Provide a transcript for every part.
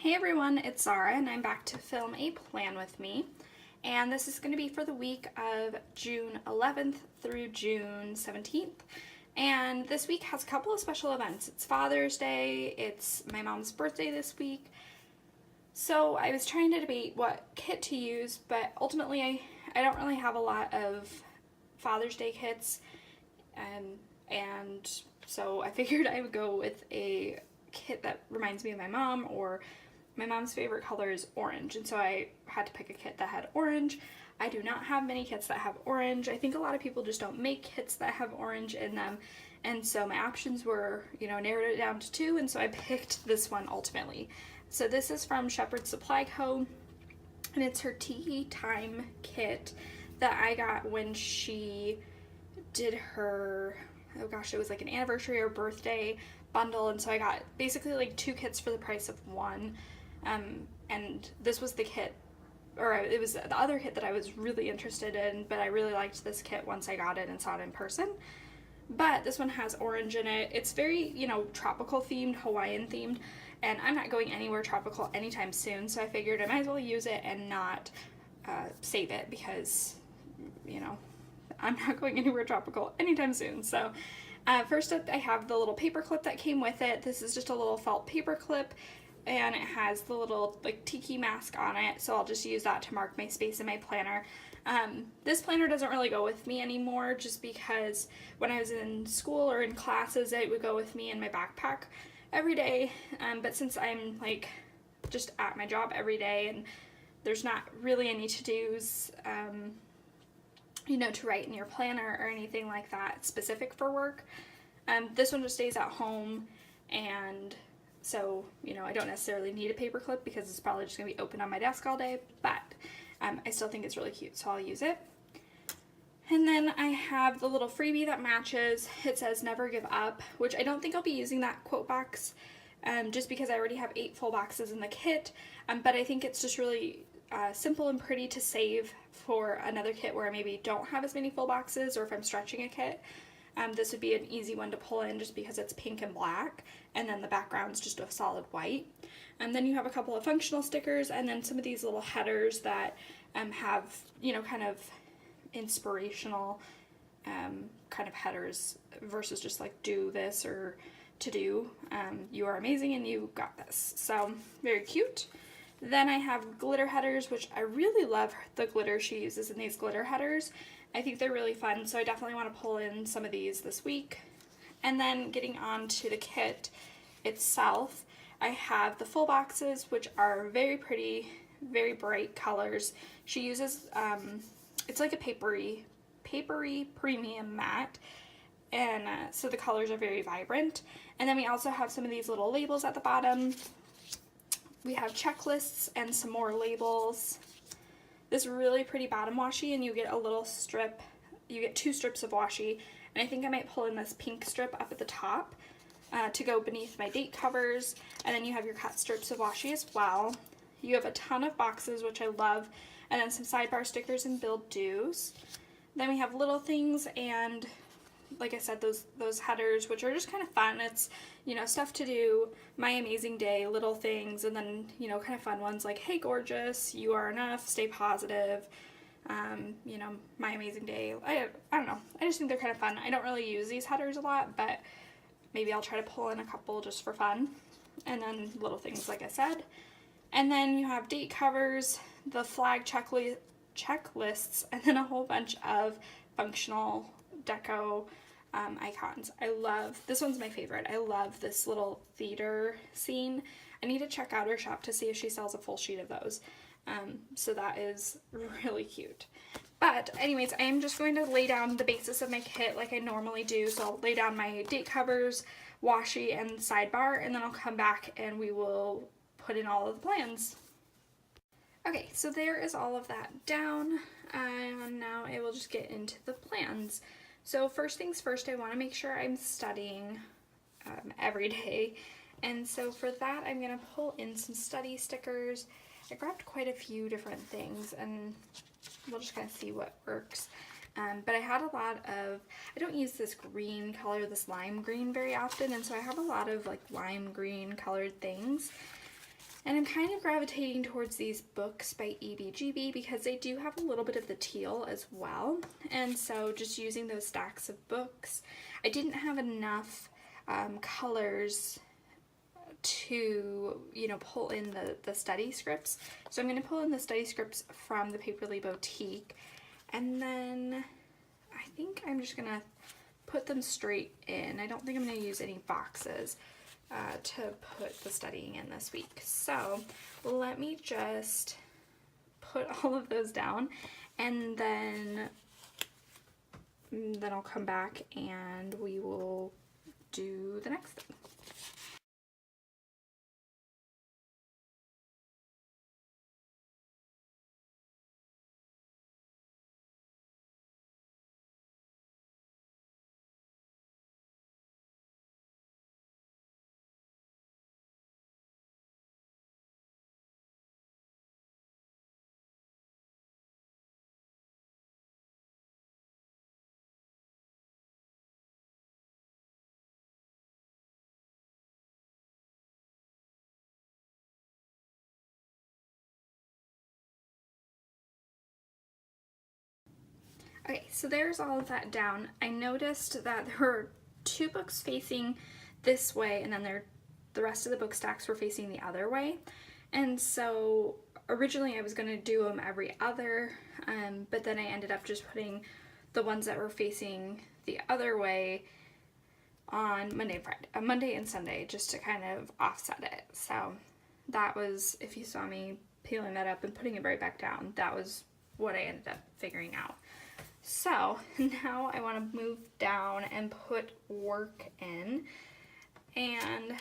Hey everyone, it's Zara and I'm back to film a plan with me. And this is going to be for the week of June 11th through June 17th. And this week has a couple of special events. It's Father's Day, it's my mom's birthday this week. So I was trying to debate what kit to use, but ultimately I don't really have a lot of Father's Day kits. And so I figured I would go with a kit that reminds me of my mom, or my mom's favorite color is orange, and so I had to pick a kit that had orange. I do not have many kits that have orange. I think a lot of people just don't make kits that have orange in them, and so my options were, narrowed it down to two, and so I picked this one ultimately. So this is from Shepherd Supply Co, and it's her tea time kit that I got when she did her, oh gosh, it was like an anniversary or birthday bundle, and so I got basically like two kits for the price of one. And this was the kit, or it was the other kit that I was really interested in, but I really liked this kit once I got it and saw it in person. But this one has orange in it. It's very, tropical themed, Hawaiian themed, and I'm not going anywhere tropical anytime soon, so I figured I might as well use it and not save it because, I'm not going anywhere tropical anytime soon. So first up, I have the little paper clip that came with it. This is just a little felt paper clip, and it has the little like tiki mask on it, so I'll just use that to mark my space in my planner. This planner doesn't really go with me anymore just because when I was in school or in classes it would go with me in my backpack every day, but since I'm like just at my job every day and there's not really any to-dos to write in your planner or anything like that specific for work, this one just stays at home, and so, I don't necessarily need a paper clip because it's probably just going to be open on my desk all day, but I still think it's really cute, so I'll use it. And then I have the little freebie that matches. It says never give up, which I don't think I'll be using that quote box just because I already have 8 full boxes in the kit, but I think it's just really simple and pretty to save for another kit where I maybe don't have as many full boxes, or if I'm stretching a kit. This would be an easy one to pull in just because it's pink and black, and then the background's just a solid white. And then you have a couple of functional stickers, and then some of these little headers that have, kind of inspirational kind of headers versus just like do this or to do. You are amazing and you got this. So very cute. Then I have glitter headers, which I really love the glitter she uses in these glitter headers. I think they're really fun, so I definitely want to pull in some of these this week. And then getting on to the kit itself, I have the full boxes, which are very pretty, very bright colors. She uses, it's like a papery premium matte, and so the colors are very vibrant. And then we also have some of these little labels at the bottom. We have checklists and some more labels. This really pretty bottom washi, and you get a little strip, you get 2 strips of washi, and I think I might pull in this pink strip up at the top to go beneath my date covers, and then you have your cut strips of washi as well. You have a ton of boxes, which I love, and then some sidebar stickers and build do's. Then we have little things, and like I said, those headers, which are just kind of fun. It's, stuff to do, my amazing day, little things, and then, kind of fun ones like, hey gorgeous, you are enough, stay positive, my amazing day. I don't know. I just think they're kind of fun. I don't really use these headers a lot, but maybe I'll try to pull in a couple just for fun. And then little things, like I said. And then you have date covers, the flag checklists, and then a whole bunch of functional deco icons. I love, this one's my favorite. I love this little theater scene. I need to check out her shop to see if she sells a full sheet of those. So that is really cute. But anyways, I am just going to lay down the basis of my kit like I normally do. So I'll lay down my date covers, washi, and sidebar, and then I'll come back and we will put in all of the plans. Okay, so there is all of that down, and now I will just get into the plans. So first things first, I want to make sure I'm studying every day, and so for that I'm going to pull in some study stickers. I grabbed quite a few different things, and we'll just kind of see what works. But I had a lot of, I don't use this green color, this lime green very often, and so I have a lot of like lime green colored things. And I'm kind of gravitating towards these books by EbeeGbee because they do have a little bit of the teal as well. And so just using those stacks of books, I didn't have enough colors to, you know, pull in the study scripts. So I'm going to pull in the study scripts from the Paperly Bowtique. And then I think I'm just going to put them straight in. I don't think I'm going to use any boxes to put the studying in this week. So let me just put all of those down, and then I'll come back and we will do the next thing. Okay, so there's all of that down. I noticed that there were 2 books facing this way, and then the rest of the book stacks were facing the other way. And so originally I was going to do them every other, but then I ended up just putting the ones that were facing the other way on Monday and Sunday, just to kind of offset it. So that was, if you saw me peeling that up and putting it right back down, that was what I ended up figuring out. So now I want to move down and put work in, and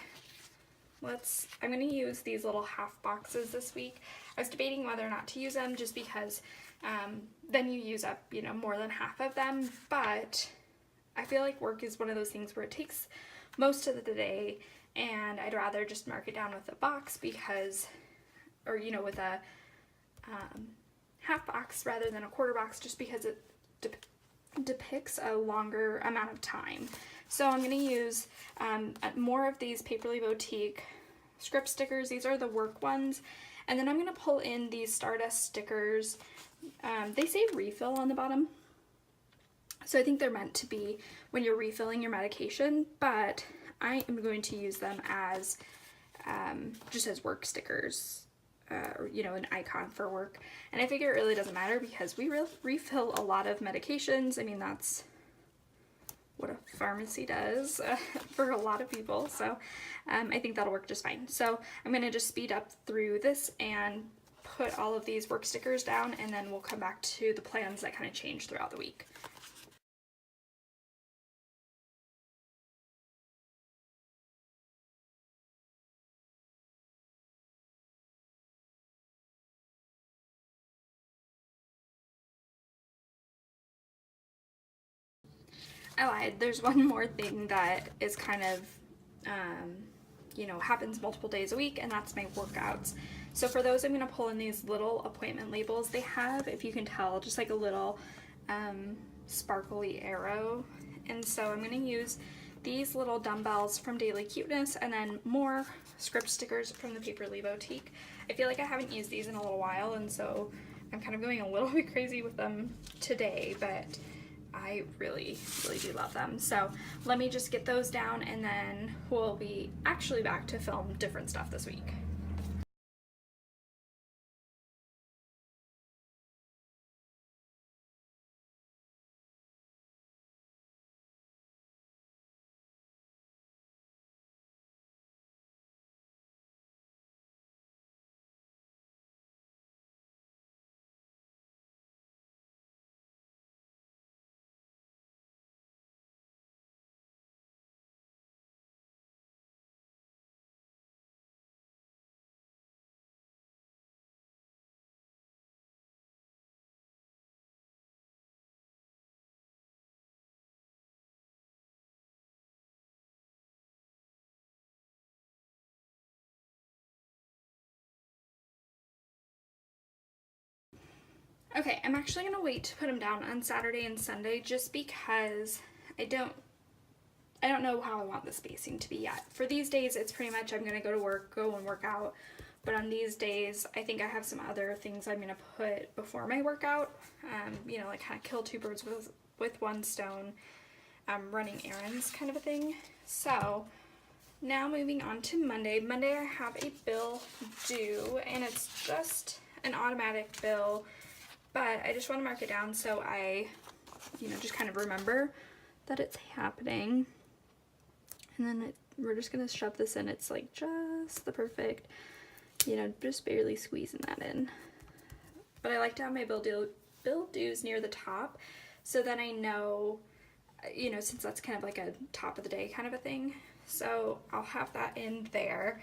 I'm going to use these little half boxes this week. I was debating whether or not to use them just because then you use up, you know, more than half of them, but I feel like work is one of those things where it takes most of the day, and I'd rather just mark it down with a box because, or, you know, with a half box rather than a quarter box, just because it depicts a longer amount of time. So I'm going to use more of these Paperly Bowtique script stickers. These are the work ones. And then I'm going to pull in these Stardust stickers. They say refill on the bottom. So I think they're meant to be when you're refilling your medication, but I am going to use them as just as work stickers. Or, you know, an icon for work. And I figure it really doesn't matter because we refill a lot of medications. I mean, that's what a pharmacy does for a lot of people. So I think that'll work just fine. So I'm going to just speed up through this and put all of these work stickers down, and then we'll come back to the plans that kind of change throughout the week. I lied. There's one more thing that is kind of, you know, happens multiple days a week, and that's my workouts. So for those, I'm going to pull in these little appointment labels. They have, if you can tell, just like a little sparkly arrow. And so I'm going to use these little dumbbells from Daily Cuteness, and then more script stickers from the Paperly Bowtique. I feel like I haven't used these in a little while, and so I'm kind of going a little bit crazy with them today, but I really, really do love them. So let me just get those down, and then we'll be actually back to film different stuff this week. Okay, I'm actually going to wait to put them down on Saturday and Sunday just because I don't know how I want the spacing to be yet. For these days, it's pretty much I'm going to go to work, go and work out, But on these days, I think I have some other things I'm gonna put before my workout. You know, like kind of kill two birds with one stone. Running errands kind of a thing. So now moving on to Monday. Monday I have a bill due, and it's just an automatic bill, but I just want to mark it down so I, you know, just kind of remember that it's happening. And then we're just gonna shove this in. It's like just the perfect, you know, just barely squeezing that in. But I like to have my bill dues near the top, so then I know, you know, since that's kind of like a top of the day kind of a thing. So I'll have that in there.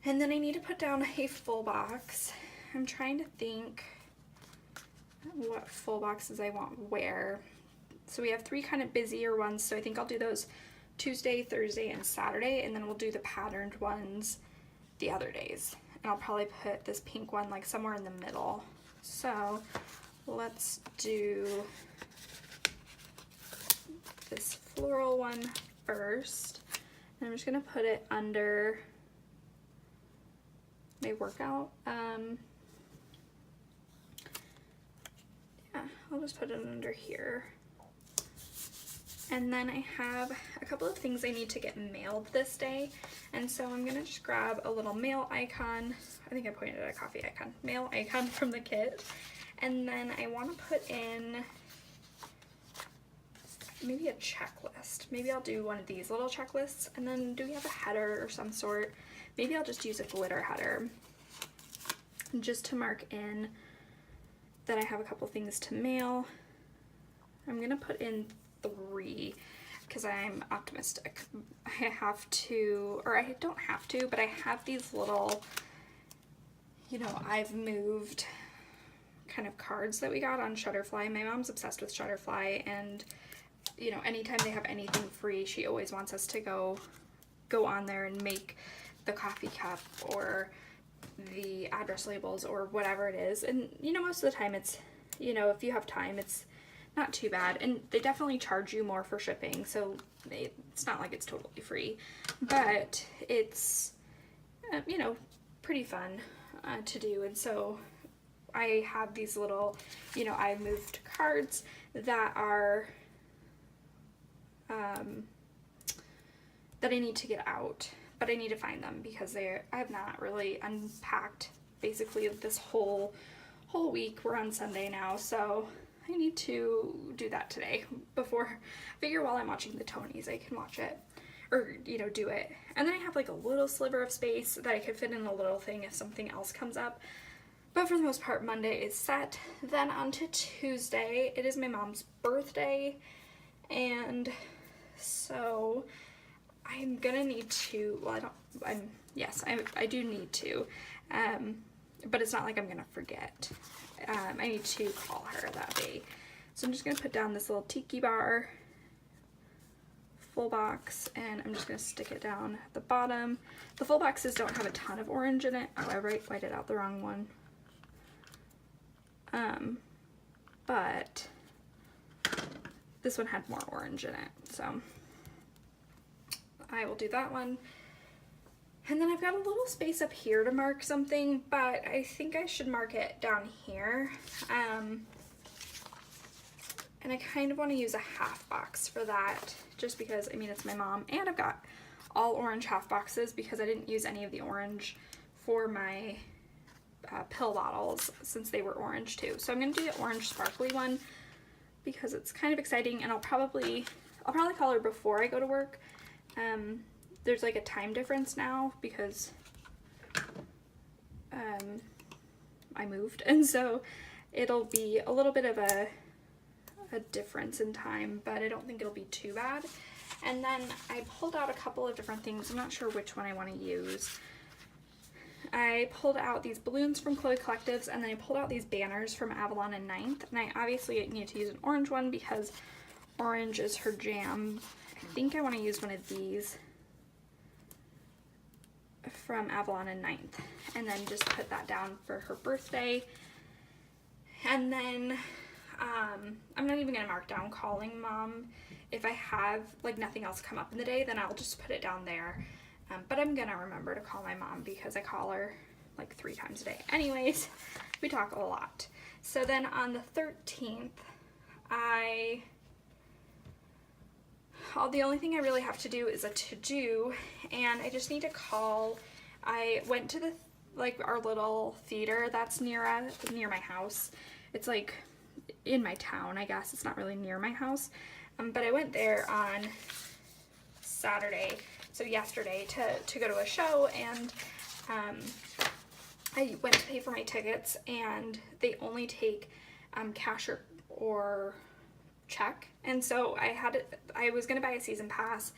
And then I need to put down a full box. I'm trying to think what full boxes I want where. So we have 3 kind of busier ones, so I think I'll do those Tuesday, Thursday, and Saturday, and then we'll do the patterned ones the other days. And I'll probably put this pink one like somewhere in the middle. So let's do this floral one first. And I'm just gonna put it under my workout. Yeah, I'll just put it under here. And then I have a couple of things I need to get mailed this day. And so I'm gonna just grab a little mail icon. I think I pointed at a coffee icon. Mail icon from the kit. And then I wanna put in maybe a checklist. Maybe I'll do one of these little checklists. And then do we have a header or some sort? Maybe I'll just use a glitter header just to mark in that I have a couple things to mail. I'm gonna put in 3 because I'm optimistic. I have to, or I don't have to, but I have these little, you know, I've moved kind of cards that we got on Shutterfly. My mom's obsessed with Shutterfly, and you know, anytime they have anything free, she always wants us to go on there and make the coffee cup or the address labels or whatever it is. And you know, most of the time it's, you know, if you have time, it's not too bad. And they definitely charge you more for shipping, so it's not like it's totally free, but it's you know, pretty fun to do. And so I have these little, you know, I moved cards that are that I need to get out, but I need to find them because I have not really unpacked basically this whole week. We're on Sunday now, so I need to do that today before, I figure while I'm watching the Tonys I can watch it, or you know, do it. And then I have like a little sliver of space that I could fit in a little thing if something else comes up. But for the most part, Monday is set. Then on to Tuesday, it is my mom's birthday, and so I'm gonna need to, well, I do need to, but it's not like I'm gonna forget. I need to call her that day. So I'm just gonna put down this little tiki bar full box, and I'm just gonna stick it down at the bottom. The full boxes don't have a ton of orange in it. Oh, I whited out the wrong one. But this one had more orange in it, so I will do that one. And then I've got a little space up here to mark something, but I think I should mark it down here. And I kind of want to use a half box for that, just because, I mean, it's my mom, and I've got all orange half boxes because I didn't use any of the orange for my pill bottles since they were orange too. So I'm going to do the orange sparkly one because it's kind of exciting, and I'll probably call her before I go to work. There's like a time difference now because I moved, and so it'll be a little bit of a difference in time, but I don't think it'll be too bad. And then I pulled out a couple of different things. I'm not sure which one I want to use. I pulled out these balloons from Chloe Collectives, and then I pulled out these banners from Avalon and Ninth, and I obviously need to use an orange one because orange is her jam. I think I want to use one of these from Avalon and Ninth, and then just put that down for her birthday. And then I'm not even gonna mark down calling mom. If I have like nothing else come up in the day, then I'll just put it down there. But I'm gonna remember to call my mom because I call her like 3 times a day. Anyways, we talk a lot. So then on the 13th, the only thing I really have to do is a to-do, and I just need to call. I went to the, like, our little theater that's near my house. It's like in my town, I guess. It's not really near my house. But I went there on Saturday, so yesterday, to go to a show, and I went to pay for my tickets, and they only take cash or check. And so I was gonna buy a season pass,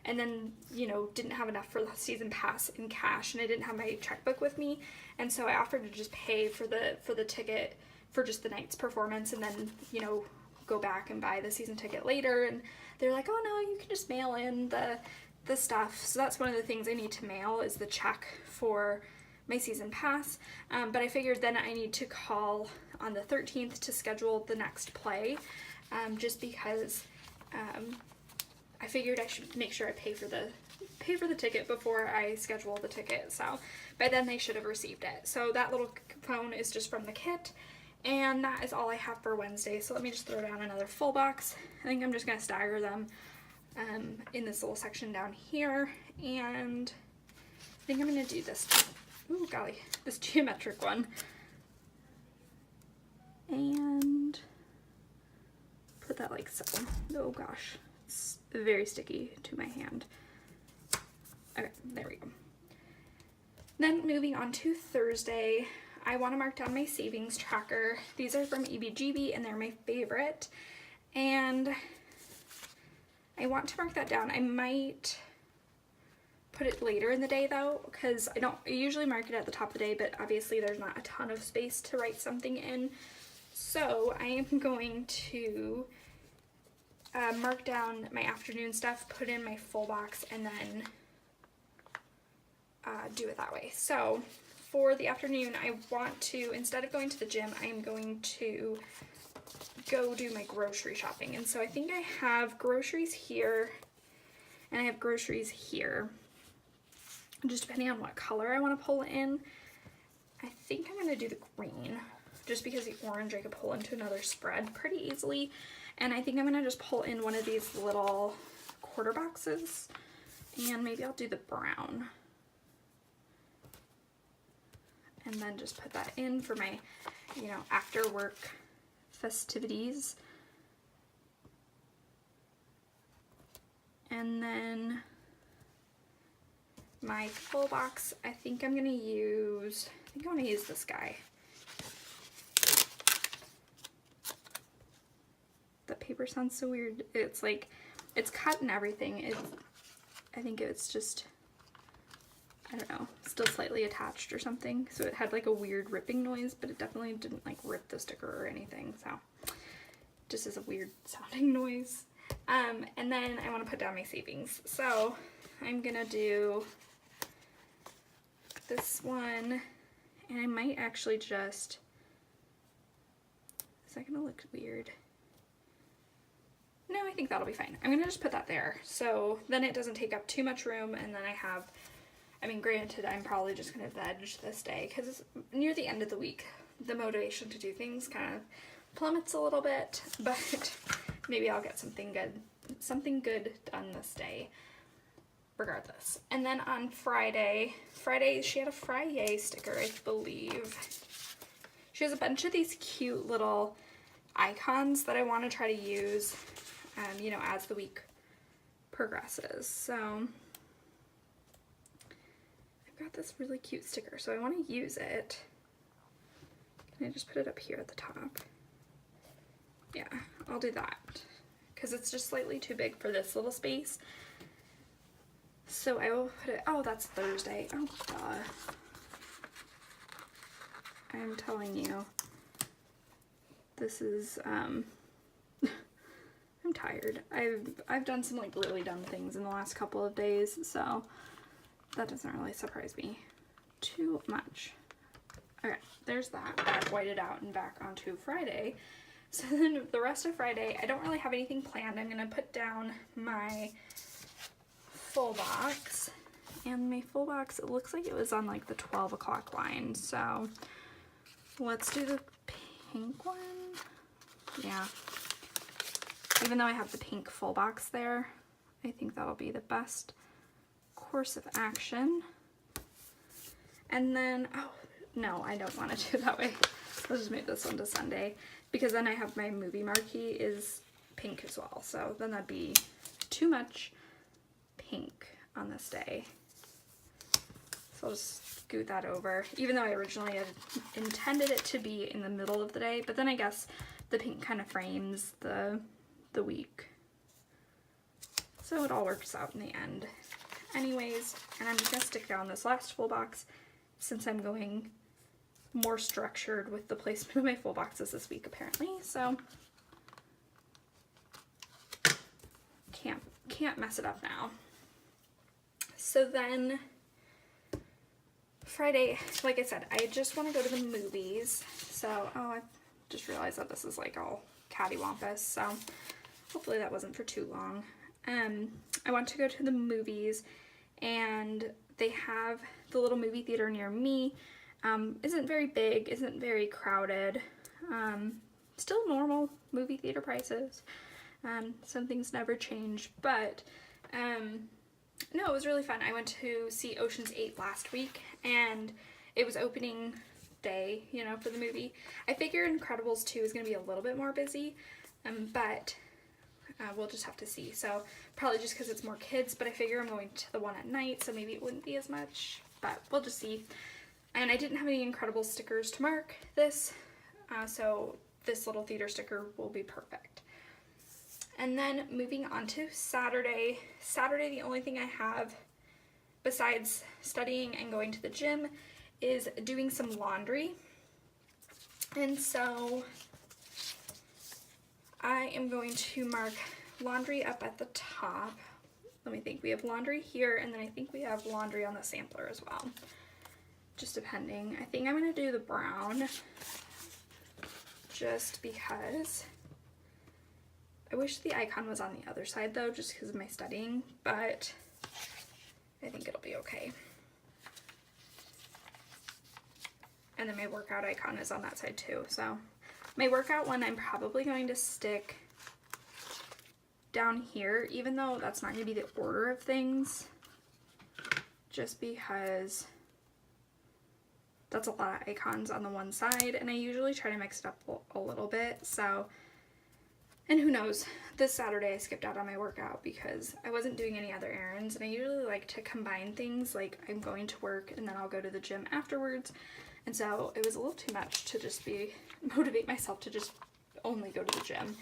and then, you know, didn't have enough for the season pass in cash, and I didn't have my checkbook with me, and so I offered to just pay for the ticket for just the night's performance, and then, you know, go back and buy the season ticket later. And they're like, oh no, you can just mail in the stuff. So that's one of the things I need to mail, is the check for my season pass. But I figured then I need to call on the 13th to schedule the next play, just because I figured I should make sure I pay for the ticket before I schedule the ticket. So by then they should have received it. So that little phone is just from the kit, and that is all I have for Wednesday. So let me just throw down another full box. I think I'm just going to stagger them in this little section down here, and I think I'm going to do this, ooh golly, this geometric one, and put that like so. Oh gosh, it's very sticky to my hand. Okay, there we go. Then moving on to Thursday, I want to mark down my savings tracker. These are from EbeeGbee, and they're my favorite, and I want to mark that down. I might put it later in the day though, because I usually mark it at the top of the day, but obviously there's not a ton of space to write something in. So I am going to mark down my afternoon stuff, put in my full box, and then do it that way. So for the afternoon, I want to, instead of going to the gym, I am going to go do my grocery shopping. And so I think I have groceries here, and I have groceries here, just depending on what color I want to pull in. I think I'm going to do the green, just because the orange I could pull into another spread pretty easily. And I think I'm going to just pull in one of these little quarter boxes, and maybe I'll do the brown. And then just put that in for my, you know, after work festivities. And then my full box, I think I'm gonna use, this guy. The paper sounds so weird. It's like, it's cut and everything. I think it's just, I don't know, still slightly attached or something. So it had like a weird ripping noise, but it definitely didn't like rip the sticker or anything. So just as a weird sounding noise. And then I want to put down my savings. So I'm gonna do this one, and I might actually just, is that gonna look weird? No, I think that'll be fine. I'm gonna just put that there. So then it doesn't take up too much room, and then I have, I mean, granted, I'm probably just going to veg this day because it's near the end of the week. The motivation to do things kind of plummets a little bit, but maybe I'll get something good done this day regardless. And then on Friday, she had a Friday sticker, I believe. She has a bunch of these cute little icons that I want to try to use, you know, as the week progresses. So got this really cute sticker, so I want to use it. Can I just put it up here at the top? Yeah, I'll do that because it's just slightly too big for this little space. So I will put it, oh, that's Thursday. Oh god, I'm telling you, this is I'm tired. I've done some like really dumb things in the last couple of days, so that doesn't really surprise me too much. Okay, there's that. I've whited out and back onto Friday. So then the rest of Friday, I don't really have anything planned. I'm going to put down my full box, And my full box, it looks like it was on like the 12 o'clock line. So let's do the pink one. Yeah. Even though I have the pink full box there, I think that'll be the best course of action. And then, oh, no, I don't want to do it that way. Let's just move this one to Sunday, because then I have my movie marquee is pink as well. So then that'd be too much pink on this day. So I'll just scoot that over, even though I originally had intended it to be in the middle of the day, but then I guess the pink kind of frames the week. So it all works out in the end. Anyways, and I'm just going to stick down this last full box since I'm going more structured with the placement of my full boxes this week apparently. So can't mess it up now. So then Friday, like I said, I just want to go to the movies. So, oh, I just realized that this is like all cattywampus, so hopefully that wasn't for too long. I want to go to the movies, and they have the little movie theater near me. Isn't very big, isn't very crowded. Still normal movie theater prices. Some things never change, but no, it was really fun. I went to see Ocean's 8 last week, and it was opening day, you know, for the movie. I figure Incredibles 2 is going to be a little bit more busy, but we'll just have to see. So probably just because it's more kids, but I figure I'm going to the one at night, so maybe it wouldn't be as much, but we'll just see. And I didn't have any Incredibles stickers to mark this, so this little theater sticker will be perfect. And then moving on to Saturday. Saturday, the only thing I have besides studying and going to the gym is doing some laundry. And so I am going to mark laundry up at the top. Let me think. We have laundry here, and then I think we have laundry on the sampler as well. Just depending. I think I'm going to do the brown just because. I wish the icon was on the other side though, just because of my studying, but I think it'll be okay. And then my workout icon is on that side too. So my workout one I'm probably going to stick down here, even though that's not going to be the order of things, just because that's a lot of icons on the one side, and I usually try to mix it up a little bit. So, and who knows, this Saturday I skipped out on my workout because I wasn't doing any other errands, and I usually like to combine things, like I'm going to work and then I'll go to the gym afterwards, and so it was a little too much to just motivate myself to just only go to the gym.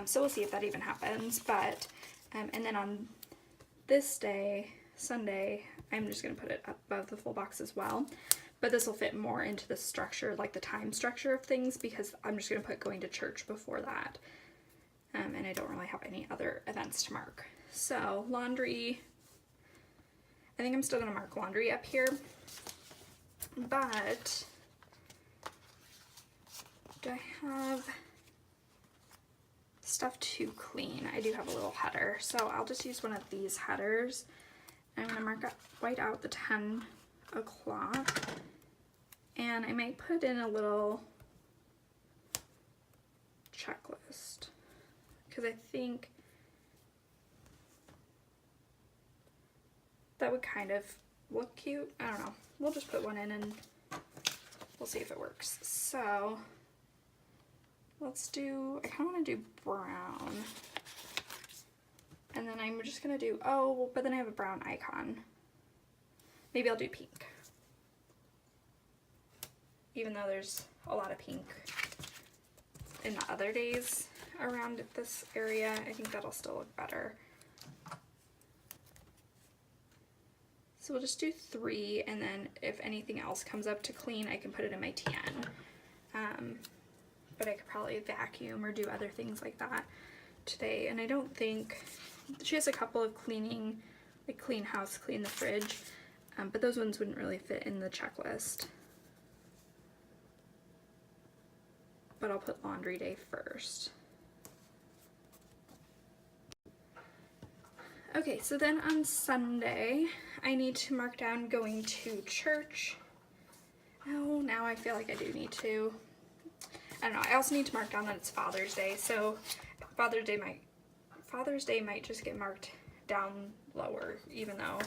So we'll see if that even happens, but, and then on this day, Sunday, I'm just going to put it up above the full box as well, but this will fit more into the structure, like the time structure of things, because I'm just going to put going to church before that. And I don't really have any other events to mark. So laundry, I think I'm still going to mark laundry up here, but do I have stuff to clean? I do have a little header, so I'll just use one of these headers. I'm going to white out the 10 o'clock, and I might put in a little checklist, because I think that would kind of look cute. I don't know. We'll just put one in and we'll see if it works. So let's do, I kind of want to do brown. And then I'm just going to do, oh, but then I have a brown icon. Maybe I'll do pink. Even though there's a lot of pink in the other days around this area, I think that'll still look better. So we'll just do 3, and then if anything else comes up to clean, I can put it in my TN. But I could probably vacuum or do other things like that today. And I don't think, she has a couple of cleaning, like clean house, clean the fridge, but those ones wouldn't really fit in the checklist. But I'll put laundry day first. Okay, so then on Sunday, I need to mark down going to church. Oh, now I feel like I do need to. I don't know, I also need to mark down that it's Father's Day, so Father's Day might just get marked down lower, even though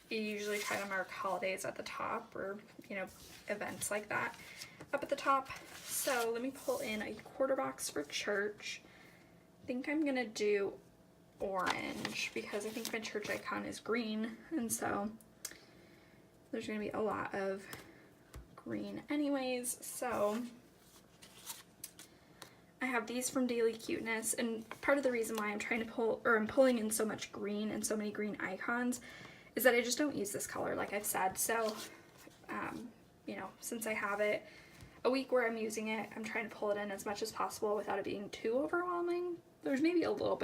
you usually try to mark holidays at the top, or, you know, events like that up at the top. So let me pull in a quarter box for church. I think I'm gonna do orange because I think my church icon is green, and so there's gonna be a lot of green anyways. So I have these from Daily Cuteness, and part of the reason why I'm trying to I'm pulling in so much green and so many green icons is that I just don't use this color, like I've said. So you know, since I have it a week where I'm using it, I'm trying to pull it in as much as possible without it being too overwhelming. There's maybe a lot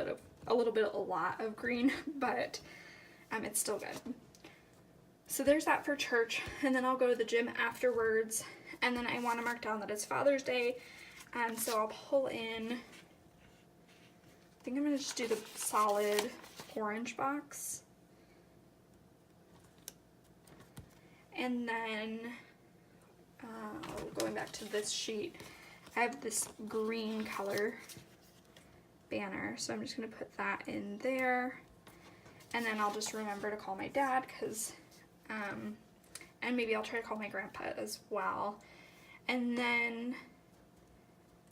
of green, but it's still good. So there's that for church, and then I'll go to the gym afterwards, and then I want to mark down that it's Father's Day, and so I'll pull in, I think I'm going to just do the solid orange box. And then, going back to this sheet, I have this green color banner, so I'm just going to put that in there, and then I'll just remember to call my dad, because, and maybe I'll try to call my grandpa as well. And then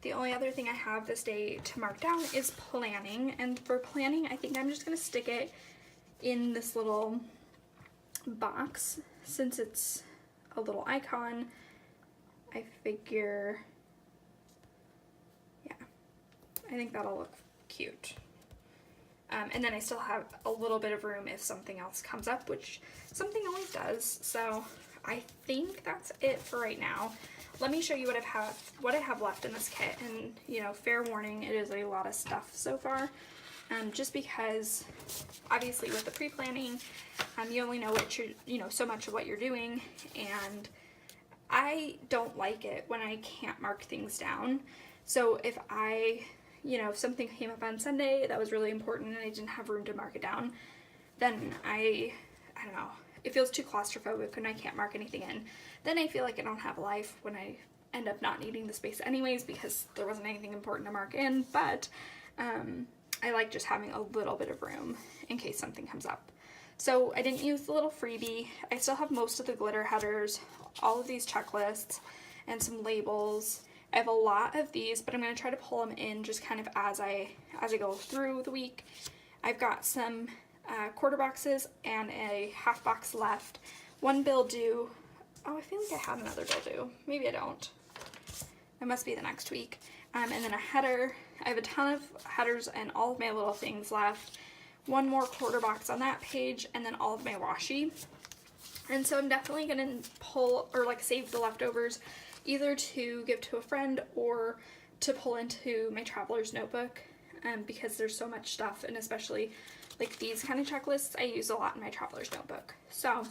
the only other thing I have this day to mark down is planning, and for planning, I think I'm just going to stick it in this little box, since it's a little icon. I figure, yeah, I think that'll look cute. And then I still have a little bit of room if something else comes up, which something always does. So I think that's it for right now. Let me show you what I have left in this kit. And, you know, fair warning, it is a lot of stuff so far. Just because obviously with the pre-planning, you only know so much of what you're doing, and I don't like it when I can't mark things down. So if if something came up on Sunday that was really important and I didn't have room to mark it down, then I don't know, it feels too claustrophobic when I can't mark anything in. Then I feel like I don't have a life when I end up not needing the space anyways because there wasn't anything important to mark in, but I like just having a little bit of room in case something comes up. So I didn't use the little freebie. I still have most of the glitter headers, all of these checklists, and some labels. I have a lot of these, but I'm going to try to pull them in just kind of as I go through the week. I've got some quarter boxes and a half box left. One bill due. Oh, I feel like I had another bill due. Maybe I don't. It must be the next week. And then a header. I have a ton of headers and all of my little things left. One more quarter box on that page, and then all of my washi. And so I'm definitely going to pull or save the leftovers either to give to a friend or to pull into my traveler's notebook, because there's so much stuff, and especially like these kind of checklists I use a lot in my traveler's notebook. So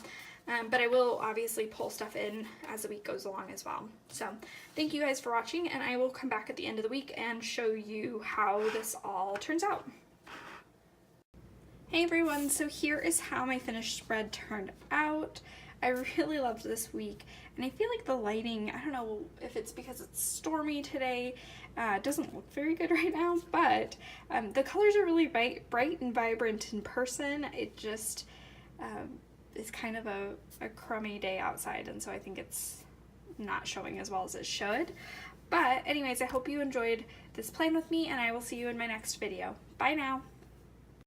but I will obviously pull stuff in as the week goes along as well. So thank you guys for watching, and I will come back at the end of the week and show you how this all turns out. Hey everyone, so here is how my finished spread turned out. I really loved this week, and I feel like the lighting, I don't know if it's because it's stormy today, it doesn't look very good right now, but the colors are really bright and vibrant in person. It just is kind of a crummy day outside, and so I think it's not showing as well as it should. But anyways, I hope you enjoyed this plan with me, and I will see you in my next video. Bye now!